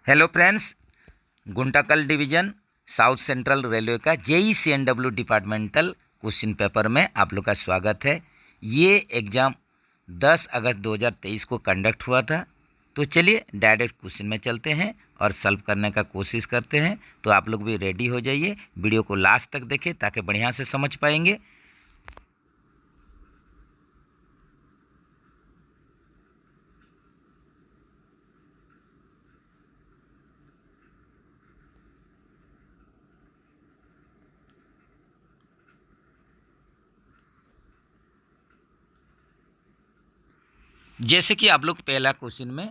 Hello friends, Guntakal division south central railway का JEE-CNW departmental question paper में आप लोग का स्वागत है। ये एग्ज़ाम 10 अगस्त 2023 को कंडक्ट हुआ था। तो चलिए डायरेक्ट क्वेश्चन में चलते हैं और सॉल्व करने का कोशिश करते हैं। तो आप लोग भी रेडी हो जाइए, वीडियो को लास्ट तक देखें ताकि बढ़िया से समझ पाएंगे। जैसे कि आप लोग पहला क्वेश्चन में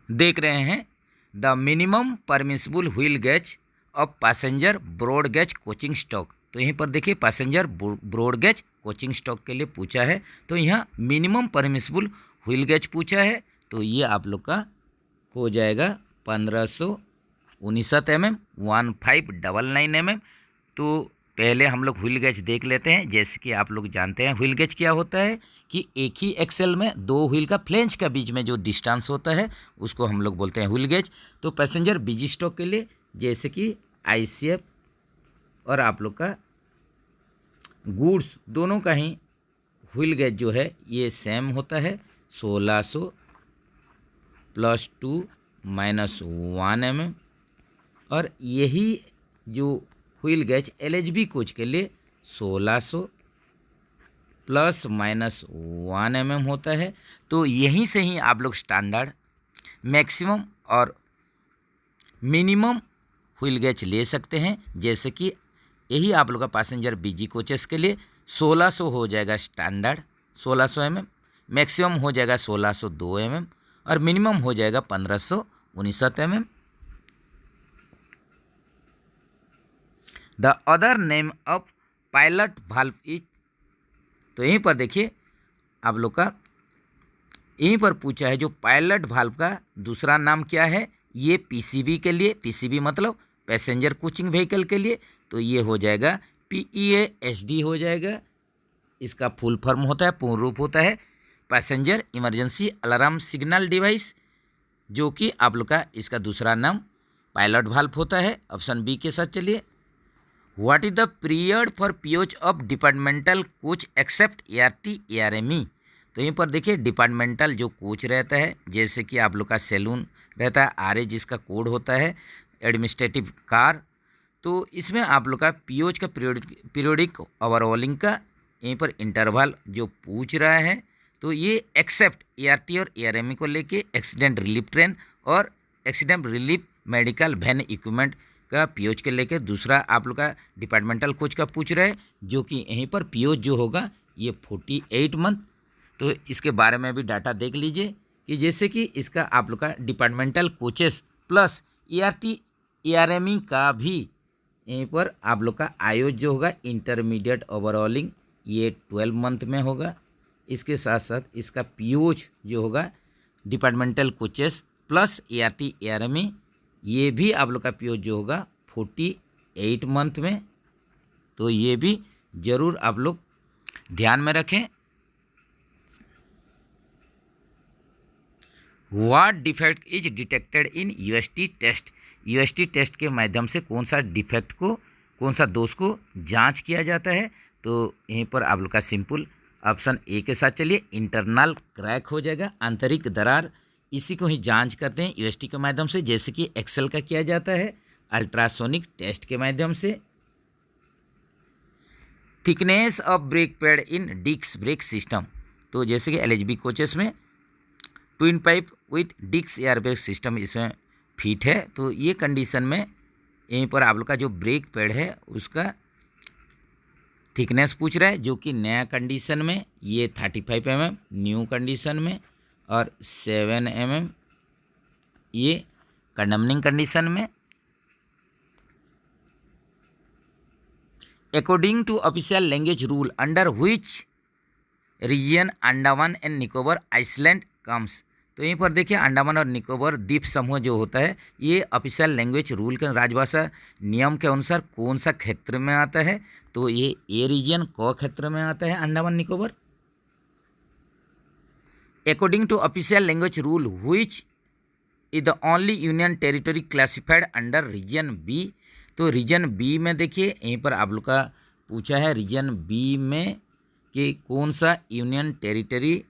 देख रहे हैं, the minimum permissible wheel gauge of passenger broad gauge coaching stock. तो यहीं पर देखिए passenger broad gauge coaching stock के लिए पूछा है। तो यहाँ मिनिमम परमिसिबल व्हील गेज पूछा है, तो ये आप लोग का हो जाएगा 1569 mm 1599 mm। तो पहले हम लोग व्हील गेज देख लेते हैं। जैसे कि आप लोग जानते हैं व्हील गेज क्या होता है कि एक ही एक्सेल में दो व्हील का फ्लेंज का बीच में जो डिस्टेंस होता है उसको हम लोग बोलते हैं व्हील गेज। तो पैसेंजर बिजी स्टॉक के लिए जैसे कि ICF और आप लोग का गुड्स दोनों का ही व्हील गेज जो है ये सेम होता है, 1600 + 2 - 1 mm। और यही जो व्हील गेज LHB कोच के लिए 1600 ± 1 mm होता है। तो यहीं से ही आप लोग स्टैंडर्ड मैक्सिमम और मिनिमम व्हील गेज ले सकते हैं। जैसे कि यही आप लोग का पैसेंजर बीजी कोचेस के लिए 1600 हो जाएगा स्टैंडर्ड 1600 mm, मैक्सिमम हो जाएगा 1602 mm और मिनिमम हो जाएगा 1569 mm। The other name of pilot valve is. तो यहीं पर देखिए आप लोग का यहीं पर पूछा है जो पायलट वाल्व का दूसरा नाम क्या है। ये PCV के लिए, PCV मतलब पैसेंजर कोचिंग व्हीकल के लिए, तो ये हो जाएगा PEASD हो जाएगा। इसका फुल फॉर्म होता है, पूर्ण रूप होता है passenger emergency alarm signal device, जो कि आप लोग का इसका दूसरा नाम पायलट वाल्व होता है। ऑप्शन बी के साथ चलिए। What is the period for POH of departmental coach except ART ARME। तो यहीं पर देखिए डिपार्टमेंटल जो कोच रहता है, जैसे कि आप लोग का सैलून रहता है RA जिसका कोड होता है एडमिनिस्ट्रेटिव कार, तो इसमें आप लोग का POH का पीरियोडिक ओवरऑलिंग का यहीं पर इंटरवल जो पूछ रहा है। तो ये एक्सेप्ट ART और ARME को लेके एक्सीडेंट रिलीफ ट्रेन और accident relief medical van equipment का POH के लेके दूसरा आप लोग का डिपार्टमेंटल कोच का पूछ रहे हैं, जो कि यहीं पर POH जो होगा ये 48 मंथ। तो इसके बारे में भी डाटा देख लीजिए कि जैसे कि इसका आप लोग का departmental coaches plus ART ARME का भी यहीं पर आप लोग का IOH जो होगा इंटरमीडिएट ओवरऑलिंग ये 12 मंथ में होगा। इसके साथ साथ इसका POH जो होगा departmental coaches plus ART ARME ये भी आप लोग का POH जो होगा 48 मंथ में। तो ये भी ज़रूर आप लोग ध्यान में रखें। What defect is detected in UST test. UST test के माध्यम से कौन सा डिफेक्ट को, कौन सा दोष को जांच किया जाता है। तो यहीं पर आप लोग का सिंपल ऑप्शन ए के साथ चलिए, इंटरनल क्रैक हो जाएगा, आंतरिक दरार। इसी को ही जांच करते हैं UST के माध्यम से, जैसे कि एक्सेल का किया जाता है अल्ट्रासोनिक टेस्ट के माध्यम से। Thickness of brake pad in disc brake system. तो जैसे कि LHB कोचेस में twin pipe with disc air brake system इसमें फिट है। तो ये कंडीशन में यहीं पर आप लोग का जो ब्रेक पैड है उसका थिकनेस पूछ रहा है, जो कि नया कंडीशन में ये 35 mm, न्यू कंडीशन में और 7 mm ये कंडमनिंग कंडीशन में। According to official language rule under which region Andaman and Nicobar island comes. तो यहीं पर देखिए अंडमान और निकोबार द्वीप समूह जो होता है ये ऑफिशियल लैंग्वेज रूल के राजभाषा नियम के अनुसार कौन सा क्षेत्र में आता है। तो ये ए रीजन क क्षेत्र में आता है Andaman Nicobar. According to official language rule which is the only union territory classified under region B. तो रीजन बी में देखिए यहीं पर आप लोग का पूछा है रीजन बी में कि कौन सा यूनियन टेरिटरी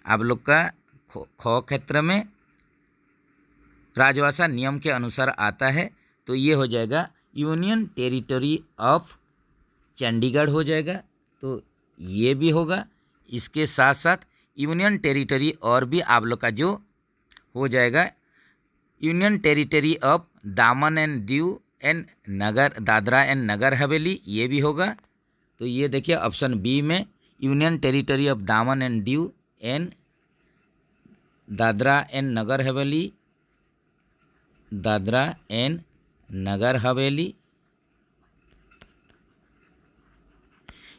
आप लोग का ख क्षेत्र में राजभाषा नियम के अनुसार आता है। तो ये हो जाएगा यूनियन टेरिटरी ऑफ चंडीगढ़ हो जाएगा। तो ये भी होगा। इसके साथ साथ यूनियन टेरिटरी और भी आप लोग का जो हो जाएगा union territory of Daman and Diu and Nagar Dadra and Nagar Haveli, ये भी होगा। तो ये देखिए ऑप्शन बी में union territory of Daman and Diu and Dadra and Nagar Haveli, Dadra and Nagar Haveli,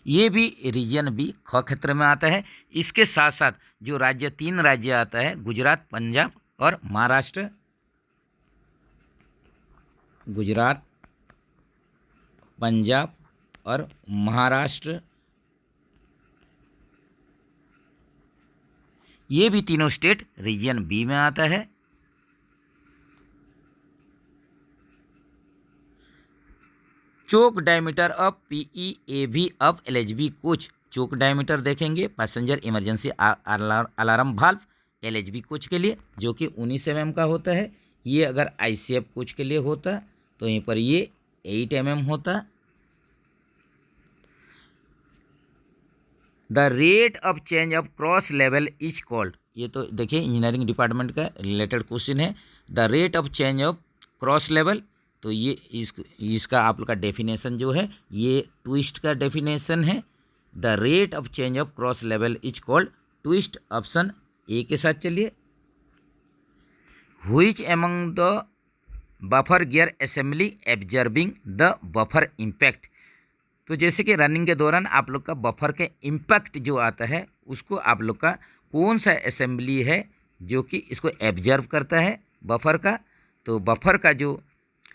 ये भी रीजन बी ख क्षेत्र में आता है। इसके साथ साथ जो राज्य 3 राज्य आता है गुजरात, पंजाब और महाराष्ट्र, गुजरात, पंजाब और महाराष्ट्र, ये भी तीनों स्टेट रीजन बी में आता है। Choke diameter of PEAV of LHB coach, choke diameter देखेंगे passenger emergency alarm valve LHB coach के लिए जो कि 19 mm का होता है। ये अगर ICF कोच के लिए होता तो यहीं पर ये 8 mm होता। The rate of change of cross level is called, ये तो देखिए इंजीनियरिंग डिपार्टमेंट का रिलेटेड क्वेश्चन है। The rate of change of cross level, तो ये इसका आप लोग का डेफिनेशन जो है ये ट्विस्ट का डेफिनेशन है। The rate of change of cross level is called twist. Option A के साथ चलिए। Which among the buffer gear assembly absorbing the buffer impact, तो जैसे कि रनिंग के दौरान आप लोग का बफर के इम्पैक्ट जो आता है उसको आप लोग का कौन सा असेंबली है जो कि इसको एब्जर्व करता है बफर का। तो बफर का जो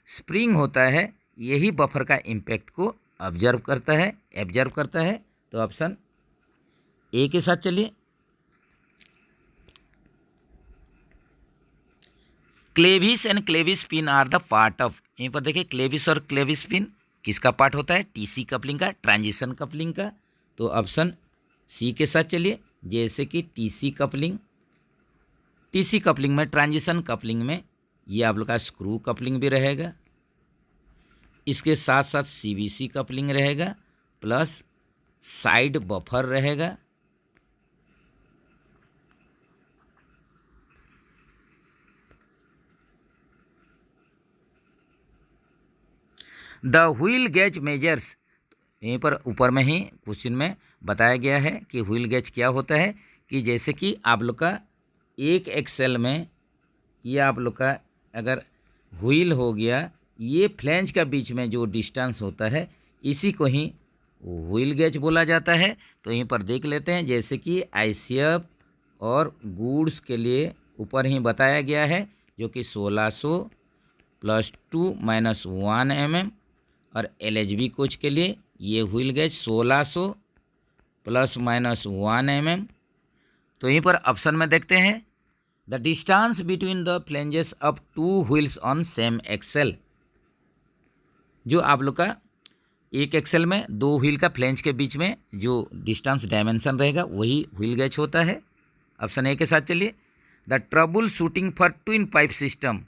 स्प्रिंग होता है यही बफर का इम्पैक्ट को एब्जर्व करता है। तो ऑप्शन ए के साथ चलिए। Clevis and clevis pin are the part of, यहीं पर देखिए क्लेविस और क्लेविस पिन किसका पार्ट होता है, TC कपलिंग का, ट्रांजिशन कपलिंग का। तो ऑप्शन सी के साथ चलिए। जैसे कि TC कपलिंग में, ट्रांजिशन कपलिंग में ये आप लोग का स्क्रू कपलिंग भी रहेगा। इसके साथ साथ CVC कपलिंग रहेगा प्लस साइड बफर रहेगा। द व्हील गेज मेजर्स, यहीं पर ऊपर में ही क्वेश्चन में बताया गया है कि व्हील गेज क्या होता है। कि जैसे कि आप लोग का एक एक्सेल में ये आप लोग का अगर व्हील हो गया, ये फ्लैंज का बीच में जो डिस्टेंस होता है इसी को ही व्हील गेज बोला जाता है। तो यहीं पर देख लेते हैं जैसे कि ICF और गुड्स के लिए ऊपर ही बताया गया है जो कि 1600 + 2 - 1 mm, और LHB कोच के लिए ये व्हील गेज 1600 ± 1 mm। तो यहीं पर ऑप्शन में देखते हैं the distance between the flanges of 2 wheels on same axle, जो आप लोग का एक एक्सेल में 2 व्हील का फ्लेंज के बीच में जो डिस्टेंस डायमेंशन रहेगा वही व्हील गेज होता है। ऑप्शन ए के साथ चलिए। The trouble shooting for twin pipe system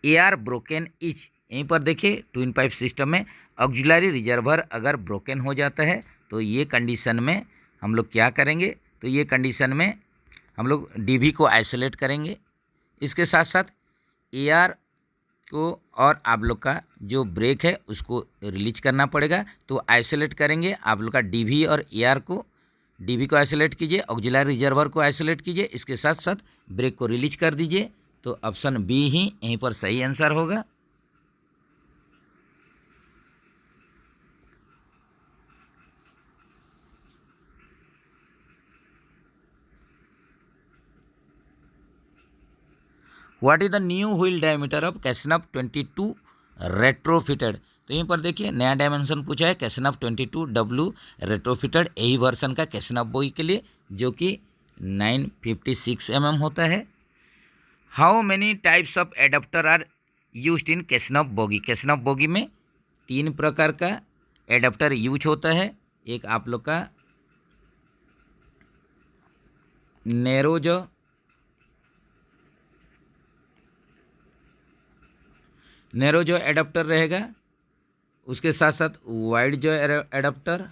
AR broken etch, यहीं पर देखिए ट्विन पाइप सिस्टम में ऑक्सिलरी रिजर्वर अगर ब्रोकन हो जाता है तो ये कंडीशन में हम लोग क्या करेंगे, तो ये कंडीशन में हम लोग DV को आइसोलेट करेंगे। इसके साथ साथ AR को और आप लोग का जो ब्रेक है उसको रिलीज करना पड़ेगा। तो आइसोलेट करेंगे आप लोग का DV और AR को, DV को आइसोलेट कीजिए, ऑक्सिलरी रिजर्वर को आइसोलेट कीजिए, इसके साथ साथ ब्रेक को रिलीज कर दीजिए। तो ऑप्शन बी ही यहीं पर सही आंसर होगा। What is the new wheel diameter of casnub 22 retrofitted, तो यहीं पर देखिए नया डायमेंशन पूछा है कैसनफ 22W रेट्रोफिटेड, यही वर्सन का कैसनफ बॉय के लिए जो कि 956 mm होता है। How many types of adapter are used in casnub bogie. Casnub bogie में 3 प्रकार का एडाप्टर यूज होता है। एक आप लोग का नैरो जो एडाप्टर रहेगा, उसके साथ साथ वाइड जो एडाप्टर,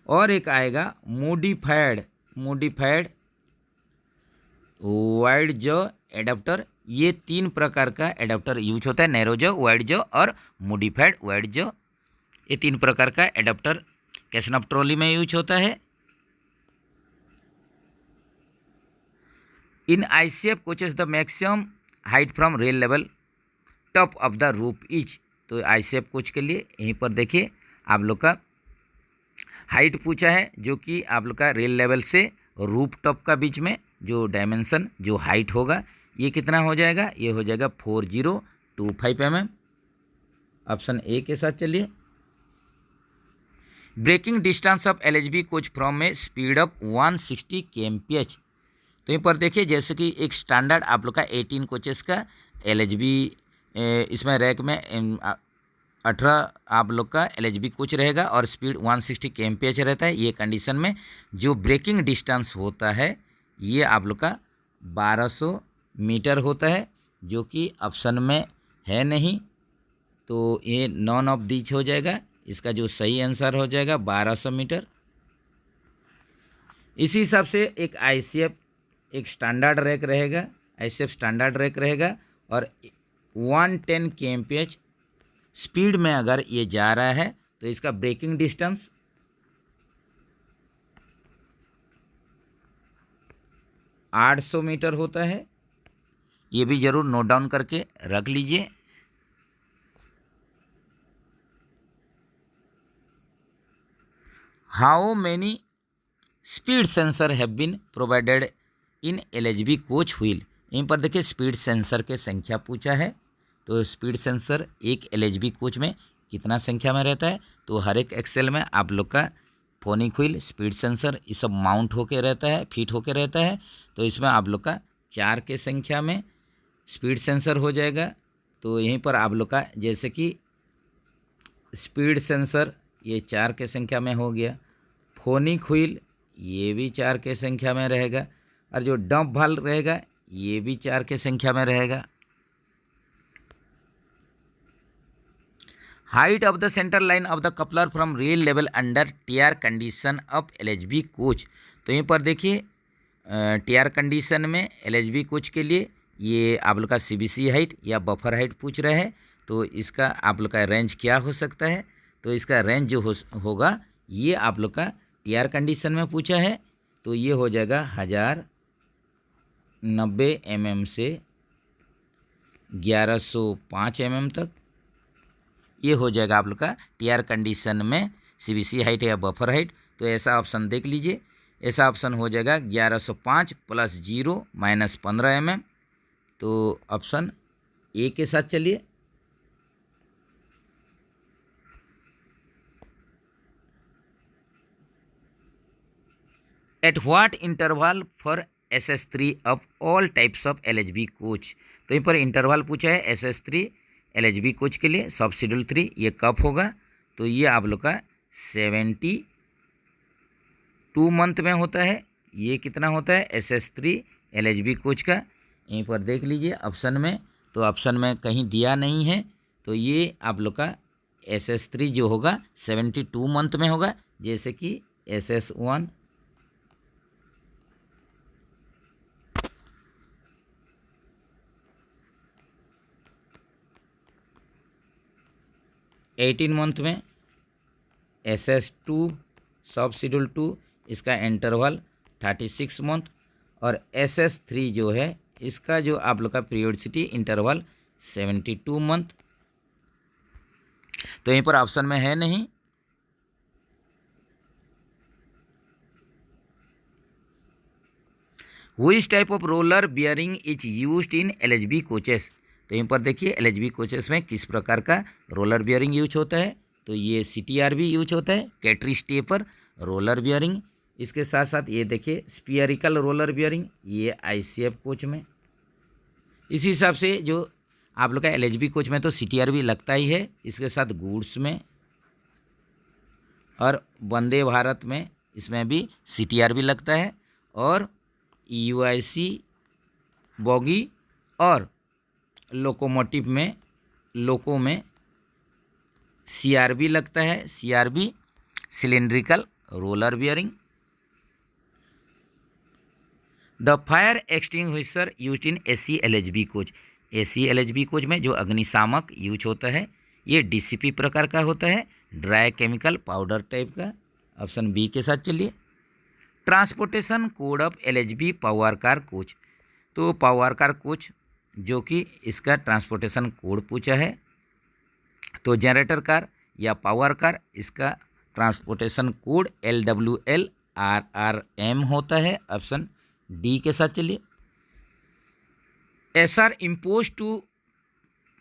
और एक आएगा मोडिफाइड वाइड जो एडाप्टर। ये 3 प्रकार का एडाप्टर यूज होता है, नैरो जो, वाइड जो और मोडिफाइड वाइड जो। ये 3 प्रकार का एडाप्टर केशनफ ट्रॉली में यूज होता है। In ICF coaches the maximum height from rail level top of the roof is. तो आईसीएफ कोच के लिए यहीं पर देखिए आप लोग का हाइट पूछा है, जो कि आप लोग का रेल लेवल से रूफ टॉप का बीच में जो डायमेंशन जो हाइट होगा, ये कितना हो जाएगा, ये हो जाएगा 4025 mm। ऑप्शन ए के साथ चलिए। Braking distance of LHB coach from a speed of 160 kmph। तो यहाँ पर देखिए जैसे कि एक स्टैंडर्ड आप लोग का 18 कोचेस का एलएचबी, इसमें रैक में 18 आप लोग का एलएचबी कोच रहेगा और स्पीड 160 kmph रहता है। ये कंडीशन में जो ब्रेकिंग डिस्टेंस होता है ये आप लोग का 1200 मीटर होता है, जो कि ऑप्शन में है नहीं, तो ये नॉन ऑफ दीज हो जाएगा। इसका जो सही आंसर हो जाएगा 1200 मीटर। इसी हिसाब से एक आईसीएफ एक स्टैंडर्ड रैक रहेगा, आईसीएफ स्टैंडर्ड रैक रहेगा और 110 kmph स्पीड में अगर ये जा रहा है तो इसका ब्रेकिंग डिस्टेंस 800 मीटर होता है। ये भी जरूर नोट डाउन करके रख लीजिए। How many speed sensor have been provided in LHB coach wheel. यहीं पर देखिए स्पीड सेंसर के संख्या पूछा है, तो स्पीड सेंसर एक एलएचबी कोच में कितना संख्या में रहता है, तो हर एक एक्सेल में आप लोग का फोनिक व्हील, स्पीड सेंसर ये सब माउंट होके रहता है, फिट होके रहता है। तो इसमें आप लोग का 4 के संख्या में स्पीड सेंसर हो जाएगा। तो यहीं पर आप लोग का जैसे कि स्पीड सेंसर ये 4 के संख्या में हो गया, फोनिक व्हील ये भी 4 के संख्या में रहेगा, और जो डंप वाल्व रहेगा ये भी 4 के संख्या में रहेगा। Height of the centre line of the coupler from rail level under TR condition of LHB coach. तो यहीं पर देखिए टीआर कंडीशन में एलएचबी कोच के लिए ये आप लोग का सीबीसी हाइट या बफर हाइट पूछ रहे हैं, तो इसका आप लोग का रेंज क्या हो सकता है, तो इसका रेंज जो होगा ये आप लोग का टीआर कंडीशन में पूछा है, तो ये हो जाएगा 1090 mm से 1105 mm तक। ये हो जाएगा आप लोग का टीआर कंडीशन में सीबीसी हाइट या बफर हाइट। तो ऐसा ऑप्शन देख लीजिए, ऐसा ऑप्शन हो जाएगा 1105 + 0 - 15 mm। तो ऑप्शन ए के साथ चलिए। At what interval for SS3 of all types of LHB coach. तो यहाँ पर इंटरवल पूछा है SS3 एलएचबी कोच के लिए, सब शेड्यूल 3 ये कब होगा, तो ये आप लोग का 72 मंथ में होता है। ये कितना होता है SS3 एलएचबी कोच का, यहीं पर देख लीजिए ऑप्शन में, तो ऑप्शन में कहीं दिया नहीं है, तो ये आप लोग का SS3 जो होगा 72 मंथ में होगा, जैसे कि SS1 18 मंथ में, SS2 सब शेड्यूल 2 इसका इंटरवल 36 मंथ, और SS3 जो है इसका जो आप लोग का पीरियोडिसिटी इंटरवल 72 मंथ। तो यहीं पर ऑप्शन में है नहीं। Which type of roller bearing is used in LHB coaches. तो यहीं पर देखिए एलएचबी कोचेस में किस प्रकार का रोलर बियरिंग यूज होता है, तो ये CTR भी यूज होता है, कैटरी स्टेपर रोलर बियरिंग, इसके साथ साथ ये देखिए स्फीयरिकल रोलर बियरिंग, ये ICF कोच में। इसी हिसाब से जो आप लोग का LHB कोच में तो CTR भी लगता ही है, इसके साथ गुड्स में और वंदे भारत में इसमें भी CTR भी लगता है, और UIC बॉगी और लोकोमोटिव में लोको में CRB लगता है, CRB cylindrical roller bearing. The fire extinguisher use in AC LHB coach, AC LHB coach में जो अग्निशामक यूज होता है ये DCP प्रकार का होता है, ड्राई केमिकल पाउडर टाइप का। ऑप्शन बी के साथ चलिए। Transportation code of LHB power car coach, तो पावर कार कोच जो कि इसका ट्रांसपोर्टेशन कोड पूछा है, तो जनरेटर कार या पावर कार इसका ट्रांसपोर्टेशन कोड LWL RRM होता है। ऑप्शन डी के साथ चलिए। SR impose to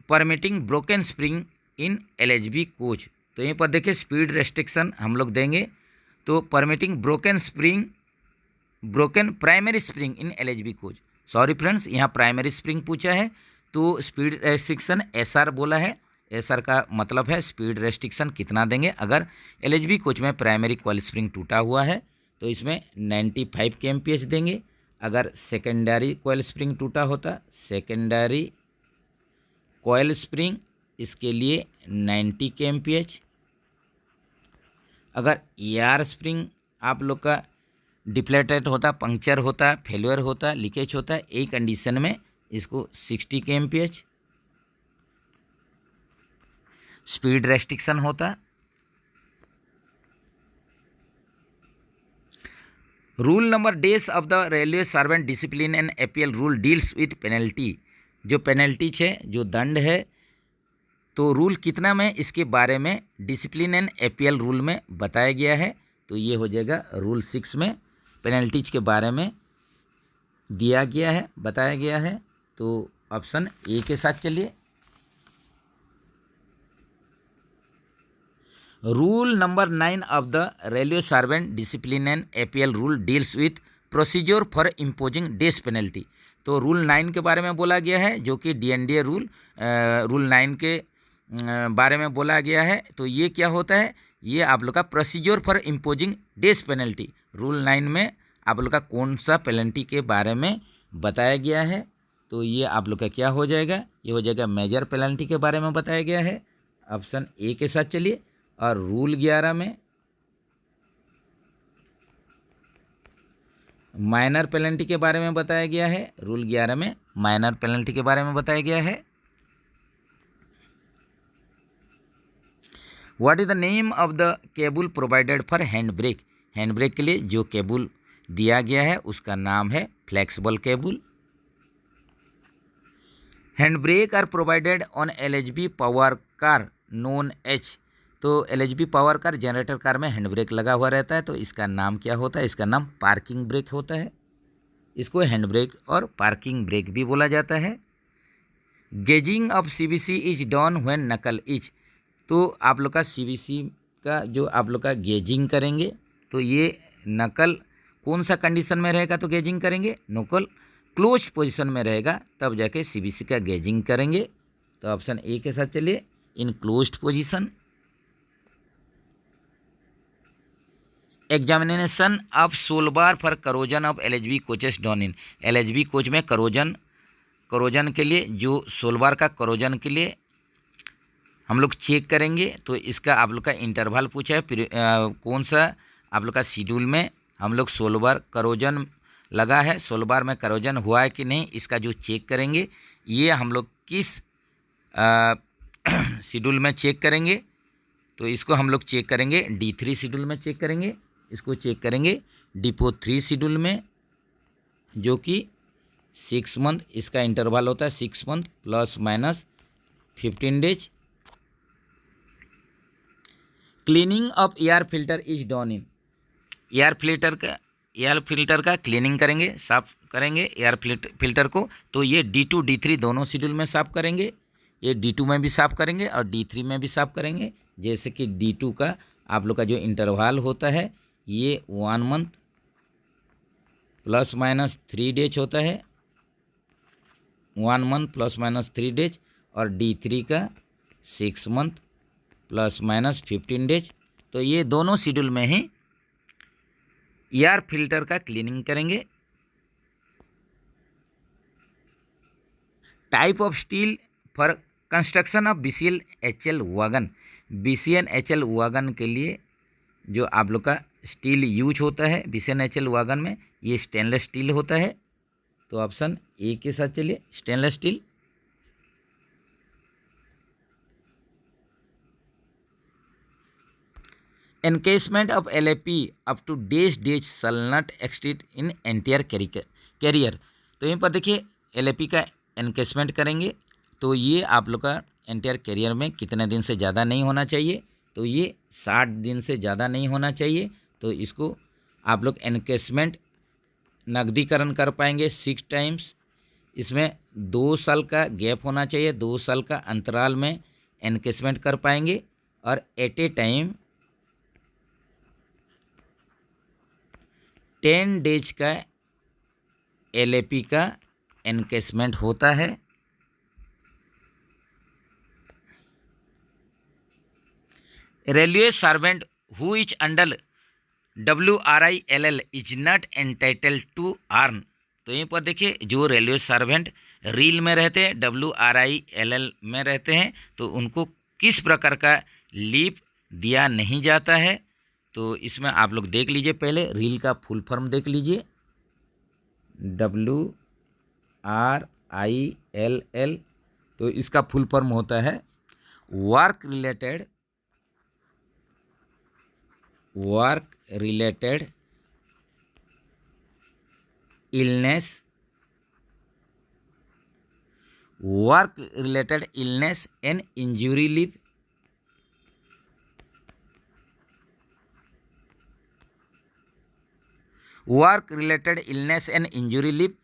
permitting broken spring in LHB coach, तो यहीं पर देखिए स्पीड रेस्ट्रिक्शन हम लोग देंगे, तो permitting broken spring, broken primary spring in LHB coach. Sorry friends, यहाँ प्राइमरी स्प्रिंग पूछा है, तो स्पीड रेस्ट्रिक्शन SR बोला है। SR का मतलब है स्पीड रेस्ट्रिक्शन कितना देंगे। अगर LHB कोच में प्राइमरी कॉइल स्प्रिंग टूटा हुआ है तो इसमें 95 kmph देंगे। अगर सेकेंडरी कॉइल स्प्रिंग टूटा होता, सेकेंडरी कॉइल स्प्रिंग इसके लिए 90 kmph। अगर ER स्प्रिंग आप लोग का डिप्लेटेड होता, पंक्चर होता, फेलियर होता, लीकेज होता, एक कंडीशन में इसको 60 kmph स्पीड रेस्ट्रिक्शन होता। Rule number days of the railway servant discipline and APL rule deals with penalty, जो पेनल्टी है, जो दंड है, तो रूल कितना में इसके बारे में डिसिप्लिन एंड APL रूल में बताया गया है, तो ये हो जाएगा रूल 6 में पेनल्टीज के बारे में दिया गया है, बताया गया है। तो ऑप्शन ए के साथ चलिए। Rule number 9 of the railway servant discipline and APL rule deals with procedure for imposing death penalty, तो रूल 9 के बारे में बोला गया है, जो कि DNDA रूल 9 के बारे में बोला गया है। तो ये क्या होता है, ये आप लोग का procedure for imposing death penalty, rule 9 में आप लोग का कौन सा पेनल्टी के बारे में बताया गया है, तो ये आप लोग का क्या हो जाएगा, ये हो जाएगा मेजर पेनल्टी के बारे में बताया गया है। ऑप्शन ए के साथ चलिए। और रूल 11 में माइनर पेनल्टी के बारे में बताया गया है, रूल 11 में माइनर पेनल्टी के बारे में बताया गया है। What is the name of the cable provided for hand brake, hand brake के लिए जो केबल दिया गया है उसका नाम है flexible cable. Hand brake are provided on LHB power car known H, तो LHB power car generator car में हैंड ब्रेक लगा हुआ रहता है, तो इसका नाम क्या होता है, इसका नाम पार्किंग ब्रेक होता है। इसको हैंड ब्रेक और पार्किंग ब्रेक भी बोला जाता है। Gauging of CBC is done when knuckle is, तो आप लोग का CBC का जो आप लोग का गेजिंग करेंगे, तो ये नकल कौन सा कंडीशन में रहेगा तो गेजिंग करेंगे, नकल क्लोज पोजीशन में रहेगा तब जाके CBC का गेजिंग करेंगे। तो ऑप्शन ए के साथ चलिए, in closed position. Examination of solebar for corrosion of LHB coaches done in, LHB coach में करोजन के लिए जो सोलबार का करोजन के लिए हम लोग चेक करेंगे, तो इसका आप लोग का इंटरवल पूछा है, कौन सा आप लोग का शेड्यूल में हम लोग सोलबार करोजन लगा है, सोलबार में करोजन हुआ है कि नहीं, इसका जो चेक करेंगे, ये हम लोग किस शेड्यूल में चेक करेंगे, तो इसको हम लोग चेक करेंगे D3 शेड्यूल में चेक करेंगे, इसको चेक करेंगे डिपो 3 शेड्यूल में, जो कि 6 मंथ इसका इंटरवल होता है, 6 month plus minus 15 days. Cleaning of air filter is done in, air filter का क्लीनिंग करेंगे, साफ करेंगे एयर फिल्टर को, तो ये D2 D3 दोनों शेड्यूल में साफ करेंगे, ये D2 में भी साफ करेंगे और D3 में भी साफ करेंगे। जैसे कि D2 का आप लोग का जो इंटरवल होता है ये 1 मंथ +- 3 डेज होता है, 1 मंथ +- 3 डेज, और D3 का 6 मंथ +- 15 डेज। तो ये दोनों शेड्यूल में ही एयर फिल्टर का क्लीनिंग करेंगे। Type of steel for construction of BCL-HL wagon. BCL-HL wagon के लिए जो आप लोग का स्टील यूज होता है BCL-HL वैगन में, ये स्टेनलेस स्टील होता है। तो ऑप्शन ए के साथ चलिए, stainless steel. Encasement of LAP up to days shall not exceed in entire carrier. तो यहीं पर देखिए LAP का एनकेसमेंट करेंगे, तो ये आप लोग का एंटायर कैरियर में कितने दिन से ज़्यादा नहीं होना चाहिए, तो ये 60 दिन से ज़्यादा नहीं होना चाहिए। तो इसको आप लोग एनकेसमेंट नकदीकरण कर पाएंगे 6 टाइम्स। इसमें 2 साल का गैप होना चाहिए, 2 साल का अंतराल में एनकेसमेंट कर पाएंगे, और एट ए टाइम 10 डेज का LAP का एनकेसमेंट होता है। Railway servant who is under WRILL is not entitled to earn. तो यहीं पर देखिए जो रेलवे सर्वेंट रील में रहते हैं, WRILL में रहते हैं, तो उनको किस प्रकार का लीव दिया नहीं जाता है। तो इसमें आप लोग देख लीजिए, पहले रील का फुल फॉर्म देख लीजिए, WRILL। तो इसका फुल फॉर्म होता है work related illness and injury leave. Work related illness and injury leave,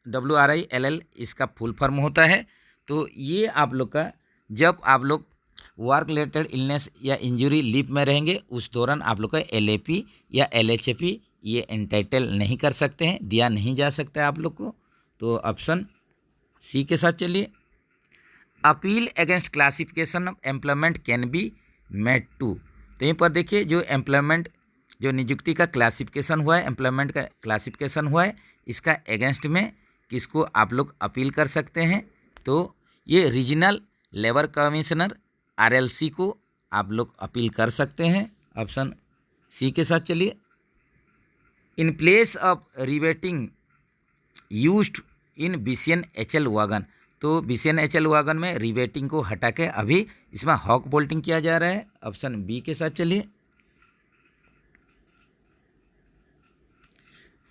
WRILL इसका फुल फॉर्म होता है। तो ये आप लोग का, जब आप लोग वर्क रिलेटेड इलनेस या इंजरी लीव में रहेंगे, उस दौरान आप लोग का LAP या LHAP ये एंटाइटल नहीं कर सकते हैं, दिया नहीं जा सकता है आप लोग को। तो ऑप्शन सी के साथ चलिए। Appeal against classification of employment can be made to. तो यहीं पर देखिए जो एम्प्लॉयमेंट, जो नियुक्ति का क्लासिफिकेशन हुआ है, एम्प्लॉयमेंट का क्लासिफिकेशन हुआ है, इसका अगेंस्ट में किसको आप लोग अपील कर सकते हैं। तो ये रीजनल लेबर कमिश्नर RLC को आप लोग अपील कर सकते हैं। ऑप्शन सी के साथ चलिए। In place of riveting used in BCL-HL wagon. तो BCL-HL वैगन में रिवेटिंग को हटा के अभी इसमें हॉक बोल्टिंग किया जा रहा है। ऑप्शन बी के साथ चलिए।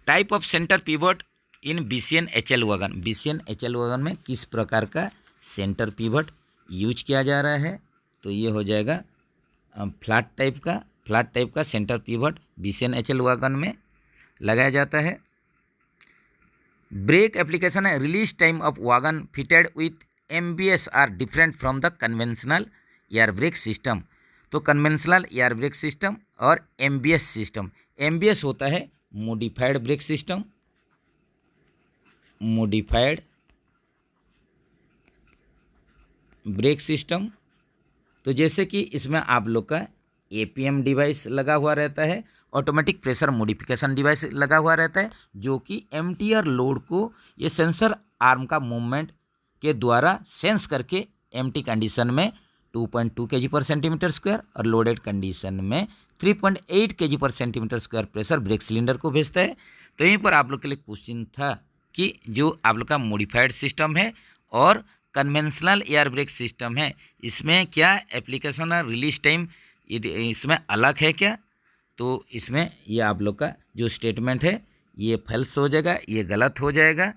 Type of centre pivot in BCL-HL wagon. BCL-HL wagon में किस प्रकार का सेंटर पिवट यूज किया जा रहा है। तो ये हो जाएगा फ्लैट टाइप का सेंटर पिवट BCL-HL वैगन में लगाया जाता है। ब्रेक एप्लीकेशन है, release time of wagon fitted with MBS are different from the conventional air brake system. तो कन्वेंशनल एयर ब्रेक सिस्टम और MBS सिस्टम, MBS होता है modified brake system, modified brake system. तो जैसे कि इसमें आप लोग का APM डिवाइस लगा हुआ रहता है, ऑटोमेटिक प्रेशर मॉडिफिकेशन डिवाइस लगा हुआ रहता है, जो कि MTR लोड को ये सेंसर आर्म का मूवमेंट के द्वारा सेंस करके एम्प्टी कंडीशन में 2.2 kg/cm² और लोडेड कंडीशन में 3.8 kg/cm² प्रेशर ब्रेक सिलेंडर को भेजता है। तो यहीं पर आप लोग के लिए क्वेश्चन था कि जो आप लोग का मॉडिफाइड सिस्टम है और कन्वेंशनल एयर ब्रेक सिस्टम है, इसमें क्या एप्लीकेशन और रिलीज टाइम इसमें अलग है क्या। तो इसमें ये आप लोग का जो स्टेटमेंट है ये फॉल्स हो जाएगा, ये गलत हो जाएगा,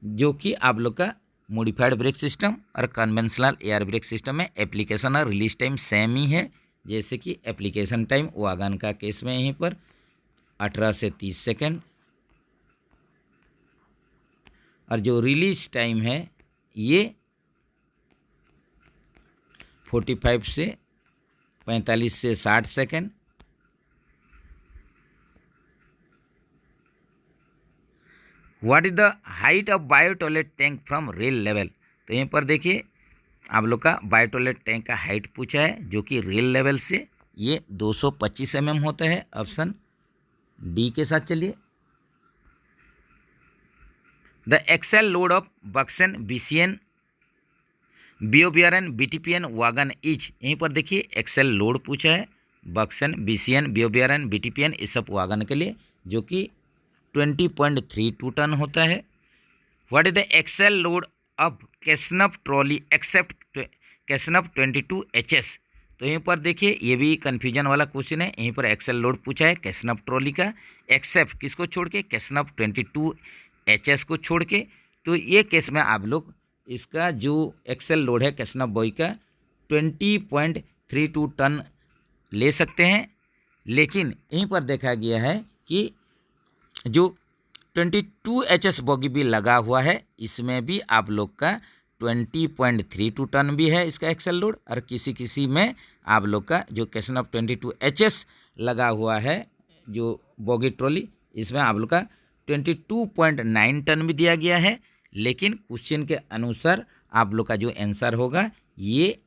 जो कि आप लोग का मॉडिफाइड ब्रेक सिस्टम और कन्वेंशनल एयर ब्रेक सिस्टम में एप्लीकेशन और रिलीज टाइम सेम ही है। जैसे कि एप्लीकेशन टाइम वैगन का केस में यहीं पर 18 से 30 सेकेंड, और जो रिलीज टाइम है ये 45 से 45 से 60 second. What is the height of bio toilet tank from rail level. तो यहीं पर देखिए आप लोग का बायो टॉयलेट टैंक का हाइट पूछा है जो कि रेल लेवल से ये 225 mm होता है। ऑप्शन डी के साथ चलिए। The axle load of BOXN BCN BOBRN BTPN wagon each. यहीं पर देखिए एक्सेल लोड पूछा है बक्सन बीसीएन बीओबीआरएन बीटीपीएन इस सब वागन के लिए जो कि 20.32 टन होता है। What is the axle load of casnub trolley except casnub 22HS। तो यहीं पर देखिए ये भी कन्फ्यूजन वाला क्वेश्चन है। यहीं पर एक्सेल लोड पूछा है कैसनफ ट्रॉली का, एक्सेप्ट किसको छोड़ के, कैसनफ 22HS को छोड़ के। तो ये केस में आप लोग इसका जो एक्सेल लोड है कैसनफ बॉय का 20.32 टन ले सकते हैं। लेकिन यहीं पर देखा गया है कि जो 22HS बॉगी भी लगा हुआ है इसमें भी आप लोग का 20.32 टन भी है इसका एक्सेल लोड, और किसी किसी में आप लोग का जो कैसनफ 22HS लगा हुआ है जो बॉगी ट्रॉली इसमें आप लोग का 22.9 टन भी दिया गया है। लेकिन क्वेश्चन के अनुसार आप लोग का जो आंसर होगा ये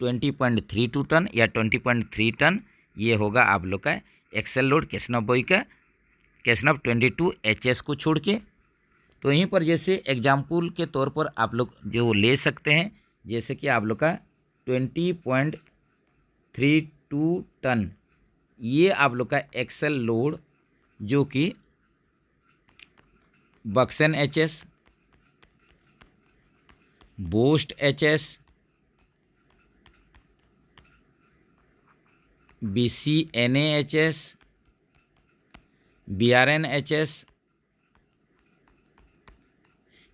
20.32 टन या 20.3 टन ये होगा आप लोग का एक्सेल लोड कैसनफ बॉय का कैसनफ 22HS को छोड़ के। तो यहीं पर जैसे एग्जाम्पल के तौर पर आप लोग जो ले सकते हैं जैसे कि आप लोग का 20.32 टन ये आप लोग का एक्सेल लोड जो कि बक्सन HS boast HS BCNA HS BRN HS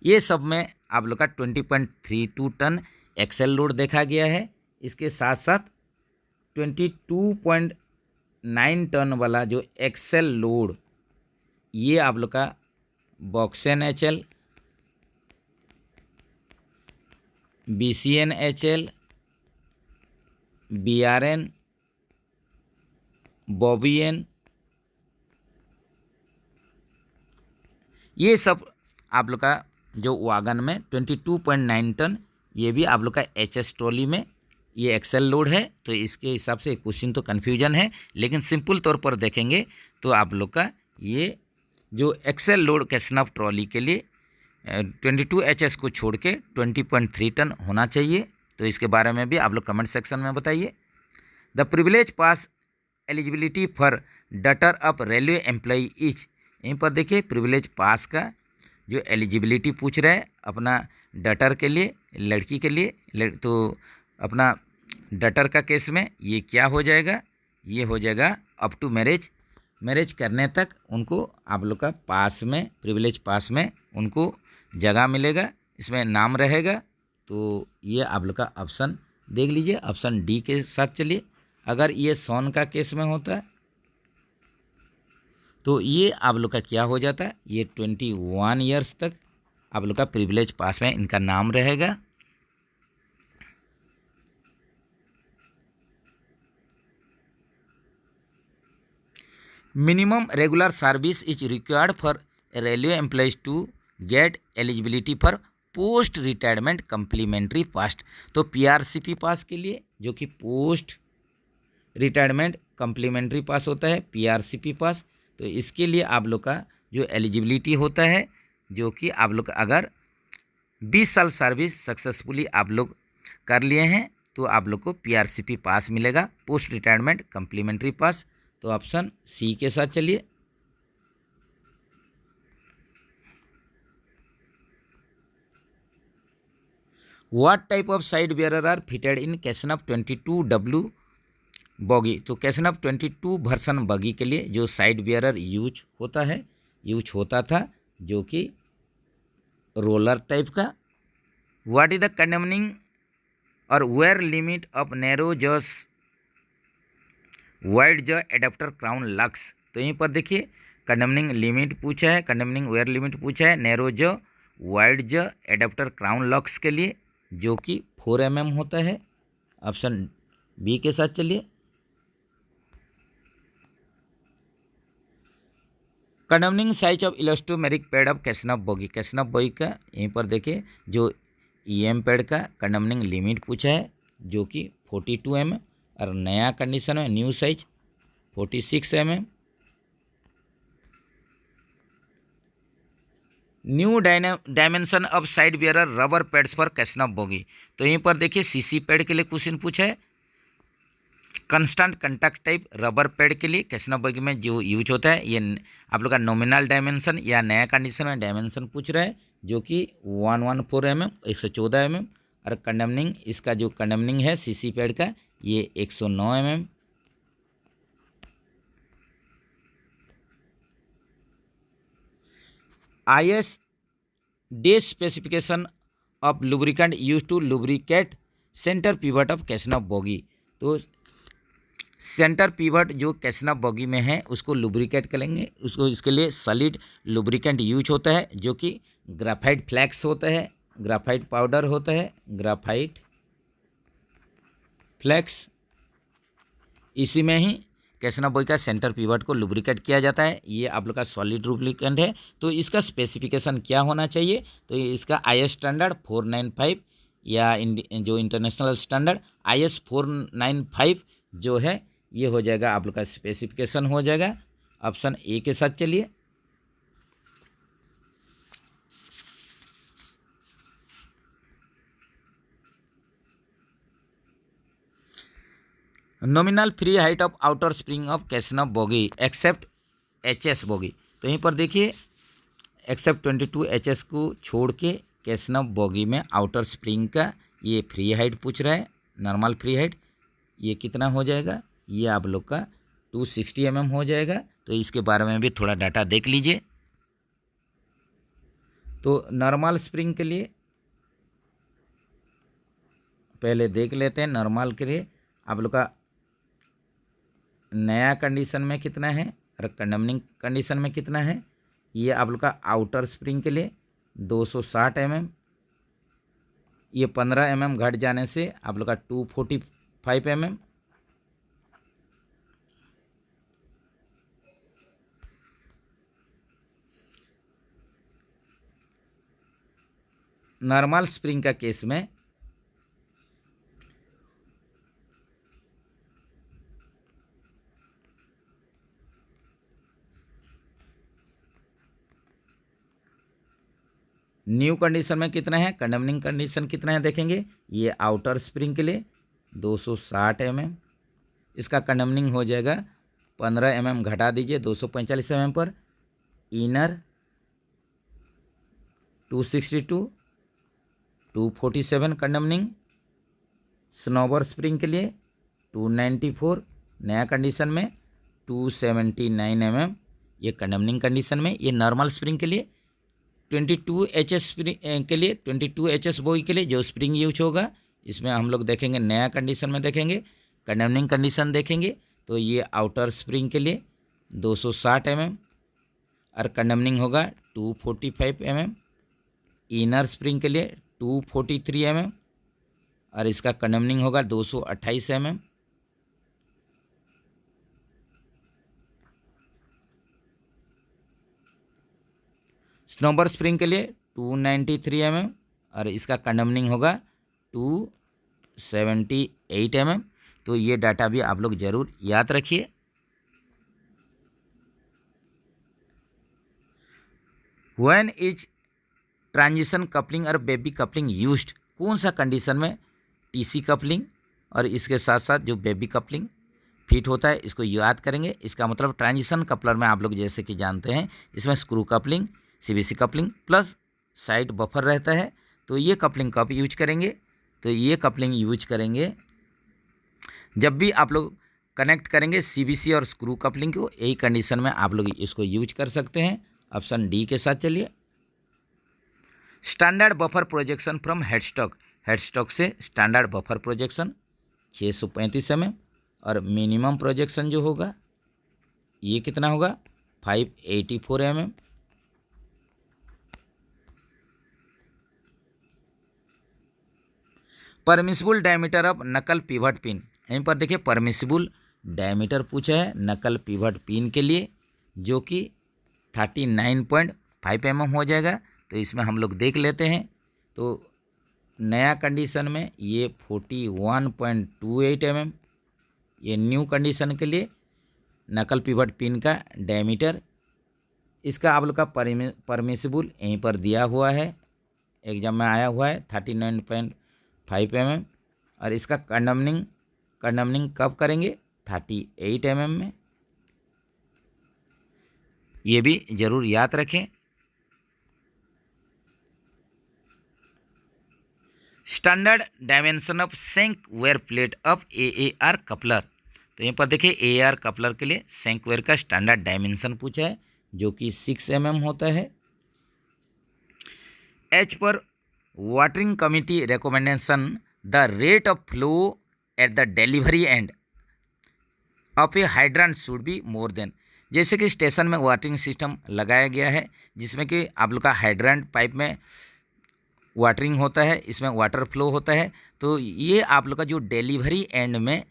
ये सब में आप लोग का 20.32 टन एक्सेल लोड देखा गया है। इसके साथ साथ 22.9 टन वाला जो एक्सेल लोड ये आप लोग का BOXN HL BCN HL BRN बॉबियन ये सब आप लोग का जो वागन में 22.9 टन ये भी आप लोग का HS ट्रॉली में ये एक्सेल लोड है। तो इसके हिसाब से क्वेश्चन तो कन्फ्यूजन है, लेकिन सिंपल तौर पर देखेंगे तो आप लोग का ये जो एक्सेल लोड कैसनफ ट्रॉली के लिए 22HS को छोड़ के 20.3 टन होना चाहिए। तो इसके बारे में भी आप लोग कमेंट सेक्शन में बताइए। The privilege pass eligibility for daughter of railway employee etch. यहीं पर देखिए प्रिविलेज पास का जो एलिजिबिलिटी पूछ रहा है अपना डटर के लिए, लड़की के लिए। तो अपना डटर का केस में ये क्या हो जाएगा, ये हो जाएगा अप टू मैरिज, मैरिज करने तक उनको आप लोग का पास में प्रिविलेज पास में उनको जगह मिलेगा, इसमें नाम रहेगा। तो ये आप लोग का ऑप्शन देख लीजिए, ऑप्शन डी के साथ चलिए। अगर ये सोन का केस में होता है तो ये आप लोग का क्या हो जाता है, ये 21 ईयर्स तक आप लोग का प्रिविलेज पास में इनका नाम रहेगा। Minimum regular service is required for railway employees to get eligibility for post retirement complimentary pass. तो PRCP पास के लिए जो कि पोस्ट रिटायरमेंट कम्प्लीमेंट्री पास होता है PRCP पास, तो इसके लिए आप लोग का जो एलिजिबिलिटी होता है जो कि आप लोग अगर 20 साल सर्विस सक्सेसफुली आप लोग कर लिए हैं तो आप लोग को PRCP पास मिलेगा, पोस्ट रिटायरमेंट कम्प्लीमेंट्री पास। तो ऑप्शन सी के साथ चलिए। What type of side bearer are fitted in casnub 22W bogie. तो कैसनफ 22 वर्सन बगी के लिए जो साइड बेयरर यूज होता था जो कि रोलर टाइप का। व्हाट इज द कंडेमनिंग और wear limit of narrow jaws wide jaw adapter crown lugs. तो यहीं पर देखिए कंडेमनिंग लिमिट पूछा है, कंडेमनिंग वेयर लिमिट पूछा है narrow jaw wide jaw adapter crown lugs के लिए जो कि 4 mm होता है। ऑप्शन बी के साथ चलिए। Condemning size of elastomeric pad of casnub bogie का यहीं पर देखिए जो ईएम पैड का कंडमनिंग लिमिट पूछा है जो कि 42 mm और नया कंडीशन में new size 46 mm। New dimension of side bearer rubber pads for casnub bogie, तो यहीं पर देखिए सीसी पैड के लिए क्वेश्चन पूछा है। Constant contact type rubber pad के लिए कैसनफ बोगी में जो यूज होता है, ये आप लोग का नॉमिनल डायमेंशन या नया कंडीशन में डायमेंशन पूछ रहा है जो कि 114 mm 114 mm और कंडमनिंग इसका जो कंडमनिंग है सीसी पैड का ये 109 mm। IS डे specification of lubricant use to lubricate centre pivot of casnub bogie, तो सेंटर पिवट जो कैसनफ बोगी में है उसको लुब्रिकेट करेंगे, उसको इसके लिए सॉलिड लुब्रिकेंट यूज होता है जो कि ग्राफाइट फ्लैक्स होता है, ग्राफाइट पाउडर होता है, ग्राफाइट फ्लैक्स। इसी में ही कैसनफ बोगी का सेंटर पिवट को लुब्रिकेट किया जाता है। ये आप लोग का सॉलिड लुब्रिकेंट है। तो इसका स्पेसिफिकेशन क्या होना चाहिए, तो इसका IS स्टैंडर्ड 495 या जो इंटरनेशनल स्टैंडर्ड IS 495 जो है ये हो जाएगा आप लोग का स्पेसिफिकेशन हो जाएगा। ऑप्शन ए के साथ चलिए। Nominal free height of outer spring of casnub bogie except HS bogie, तो यहीं पर देखिए एक्सेप्ट 22 HS को छोड़ के कैसनफ बोगी में आउटर स्प्रिंग का ये फ्री हाइट पूछ रहा है। नॉर्मल फ्री हाइट ये कितना हो जाएगा, ये आप लोग का 260 mm हो जाएगा। तो इसके बारे में भी थोड़ा डाटा देख लीजिए। तो नॉर्मल स्प्रिंग के लिए पहले देख लेते हैं। नॉर्मल के लिए आप लोग का नया कंडीशन में कितना है और कंडमनिंग कंडीशन में कितना है, ये आप लोग का आउटर स्प्रिंग के लिए 260 mm, ये 15 mm घट जाने से आप लोग का 245 mm। नॉर्मल स्प्रिंग का केस में न्यू कंडीशन में कितना है, कंडमनिंग कंडीशन कितना है देखेंगे। ये आउटर स्प्रिंग के लिए 260 mm, इसका कंडमनिंग हो जाएगा 15 mm घटा दीजिए 245 mm पर। इनर 262 247 कंडमनिंग। स्नोबर स्प्रिंग के लिए 294 नया कंडीशन में 279 mm ये कंडमनिंग कंडीशन में। ये नॉर्मल स्प्रिंग के लिए 22 HS स्प्रिंग के लिए 22 HS बोगी के लिए जो स्प्रिंग यूज होगा इसमें हम लोग देखेंगे नया कंडीशन में देखेंगे कंडमनिंग कंडीशन देखेंगे। तो ये आउटर स्प्रिंग के लिए 260 mm और कंडमनिंग होगा 245 mm। इनर स्प्रिंग के लिए 243 mm और इसका कंडमनिंग होगा 228 mm। स्नोबर स्प्रिंग के लिए 293 mm और इसका कंडमनिंग होगा 278 mm। तो ये डाटा भी आप लोग जरूर याद रखिए। व्हेन इज ट्रांजिशन कपलिंग और बेबी कपलिंग यूज्ड, कौन सा कंडीशन में TC कपलिंग और इसके साथ साथ जो बेबी कपलिंग फिट होता है इसको याद करेंगे। इसका मतलब ट्रांजिशन कपलर में आप लोग जैसे कि जानते हैं इसमें screw coupling CVC coupling plus side buffer रहता है। तो ये कपलिंग कब यूज करेंगे, तो ये कपलिंग यूज करेंगे जब भी आप लोग कनेक्ट करेंगे CVC और स्क्रू कपलिंग को, यही कंडीशन में आप लोग इसको यूज कर सकते हैं। ऑप्शन डी के साथ चलिए। Standard buffer projection from headstock से स्टैंडर्ड बफर प्रोजेक्शन 635 mm और मिनिमम प्रोजेक्शन जो होगा ये कितना होगा 584 mm। परमिसिबल डायमीटर ऑफ नकल पिवट पिन, यहीं पर देखिए परमिसिबल डायमीटर पूछा है नकल पिवट पिन के लिए जो कि 39.5 mm हो जाएगा। तो इसमें हम लोग देख लेते हैं। तो नया कंडीशन में ये 41.28 mm, ये न्यू कंडीशन के लिए नकल पिवट पिन का डायमीटर, इसका आप लोग का परमिसिबल यहीं पर दिया हुआ है, एग्जाम में आया हुआ है 39.5 mm। और इसका कंडमनिंग कब करेंगे? 38 mm में। ये भी जरूर याद रखें। Standard dimension of shank wear plate of AAR coupler. तो यहाँ पर देखिए AAR कपलर के लिए सेंक वेयर का स्टैंडर्ड डायमेंशन पूछा है, जो कि 6 mm होता है। As per watering committee recommendation the rate of flow at the delivery end of a hydrant should be more than. जैसे कि स्टेशन में वाटरिंग सिस्टम लगाया गया है, जिसमें कि आप लोग का हाइड्रेंट पाइप में वाटरिंग होता है, इसमें वाटर फ्लो होता है। तो ये आप लोग का जो डिलीवरी एंड में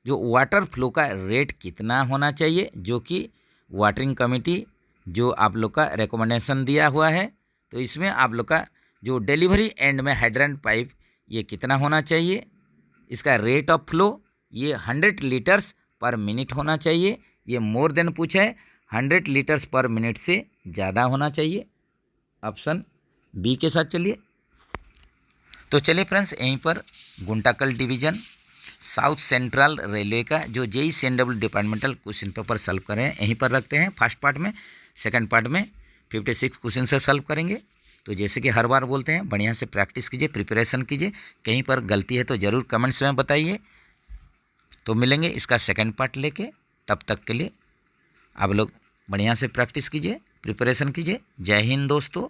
जो वाटर फ्लो का रेट कितना होना चाहिए, जो कि वाटरिंग कमेटी जो आप लोग का रिकमेंडेशन दिया हुआ है। तो इसमें आप लोग का जो डिलीवरी एंड में हाइड्रेंट पाइप ये कितना होना चाहिए, इसका रेट ऑफ फ्लो ये 100 लीटर्स पर मिनट होना चाहिए। ये मोर देन पूछा है, 100 लीटर्स पर मिनट से ज़्यादा होना चाहिए। ऑप्शन बी के साथ चलिए। तो चलिए फ्रेंड्स, यहीं पर गुंटाकल डिवीज़न साउथ सेंट्रल रेलवे का जो JEE CNW departmental question paper solve कर रहे हैं, यहीं पर रखते हैं। फर्स्ट पार्ट में, सेकंड पार्ट में 56 क्वेश्चन से सॉल्व करेंगे। तो जैसे कि हर बार बोलते हैं, बढ़िया से प्रैक्टिस कीजिए, प्रिपरेशन कीजिए। कहीं पर गलती है तो ज़रूर कमेंट्स में बताइए। तो मिलेंगे इसका सेकंड पार्ट लेके, तब तक के लिए आप लोग बढ़िया से प्रैक्टिस कीजिए, प्रिपरेशन कीजिए। जय हिंद दोस्तों।